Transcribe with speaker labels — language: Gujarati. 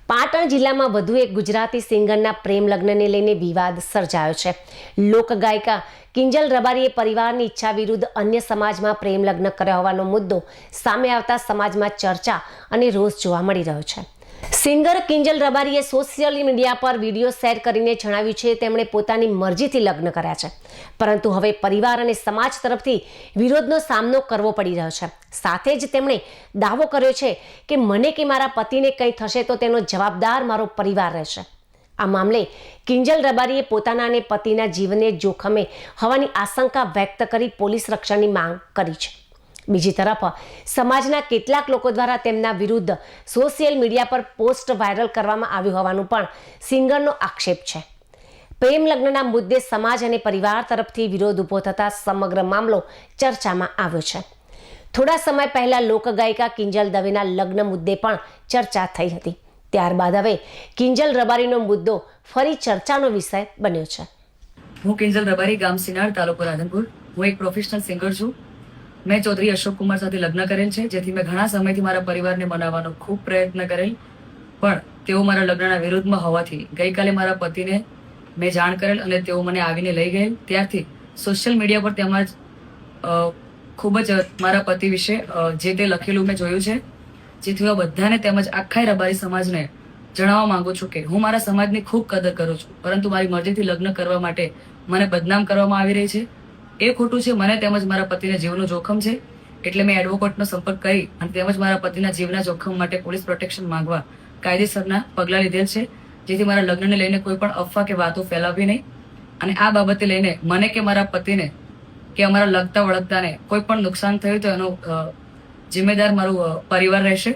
Speaker 1: પાટણ જિલ્લામાં વધુ એક ગુજરાતી સિંગરના પ્રેમ લગ્નને લઈને વિવાદ સર્જાયો છે. લોકગાયિકા કિંજલ રબારીએ પરિવારની ઈચ્છા વિરુદ્ધ અન્ય સમાજમાં પ્રેમ લગ્ન કર્યા હોવાનો મુદ્દો સામે આવતા સમાજમાં ચર્ચા અને રોષ જોવા મળી રહ્યો છે. સિંગર કિંજલ રબારીએ સોશિયલ મીડિયા પર વિડીયો શેર કરીને જણાવ્યું છે તેમણે પોતાની મરજીથી લગ્ન કર્યા છે, પરંતુ હવે પરિવાર અને સમાજ તરફથી વિરોધનો સામનો કરવો પડી રહ્યો છે. સાથે જ તેમણે દાવો કર્યો છે કે મને કે મારા પતિને કંઈ થશે તો તેનો જવાબદાર મારો પરિવાર રહેશે. આ મામલે કિંજલ રબારીએ પોતાના અને પતિના જીવને જોખમે હોવાની આશંકા વ્યક્ત કરી પોલીસ રક્ષણની માંગ કરી છે. બીજી તરફ સમાજના કેટલાક લોકો દ્વારા તેમના વિરુદ્ધ સોશિયલ મીડિયા પર પોસ્ટ વાયરલ કરવામાં આવ્યું હોવાનું પણ સિંગરનો આક્ષેપ છે. પ્રેમ લગ્નના મુદ્દે સમાજ અને પરિવાર તરફથી વિરોધ ઊભો થતા સમગ્ર મામલો ચર્ચામાં આવ્યો છે. થોડા સમય પહેલા લોકગાયિકા કિંજલ દવેના લગ્ન મુદ્દે પણ ચર્ચા થઈ હતી. ત્યારબાદ હવે કિંજલ રબારીનો મુદ્દો ફરી ચર્ચાનો વિષય બન્યો છે.
Speaker 2: હું કિંજલ રબારી, ગામ સિનાર, તાલુકો રાધનપુર. હું એક પ્રોફેશનલ સિંગર છું. મેં ચૌધરી અશોક કુમાર સાથે લગ્ન કરેલ છે, જેથી મેં ઘણા સમયથી મારા પરિવારને મનાવવાનો ખૂબ પ્રયત્ન કરેલ, પણ તેઓ મારા લગ્નના વિરોધમાં હોવાથી ગઈકાલે મારા પતિને મેં જાણ કરેલ અને તેઓ મને આવીને લઈ ગયેલ. ત્યારથી સોશિયલ મીડિયા પર તેમજ ખૂબ જ મારા પતિ વિશે જે તે લખેલું મેં જોયું છે, જેથી હું બધાને તેમજ આખા રબારી સમાજને જણાવવા માંગુ છું કે હું મારા સમાજની ખૂબ કદર કરું છું, પરંતુ મારી મરજીથી લગ્ન કરવા માટે મને બદનામ કરવામાં આવી રહી છે. એ ખોટું છે. મને તેમજ મારા પતિના જીવનું જોખમ છે, એટલે મેં એડવોકેટનો સંપર્ક કરી અને તેમજ મારા પતિના જીવના જોખમ માટે પોલીસ પ્રોટેક્શન માંગવા કાયદેસરના પગલાં લીધેલ છે, જેથી મારા લગ્નને લઈને કોઈ પણ અફવા કે વાતો ફેલાવવી નહીં. અને આ બાબતે લઈને મને કે મારા પતિને કે અમારા લગતા વળગતાને કોઈ પણ નુકસાન થયું તો એનો જિમ્મેદાર મારું પરિવાર રહેશે.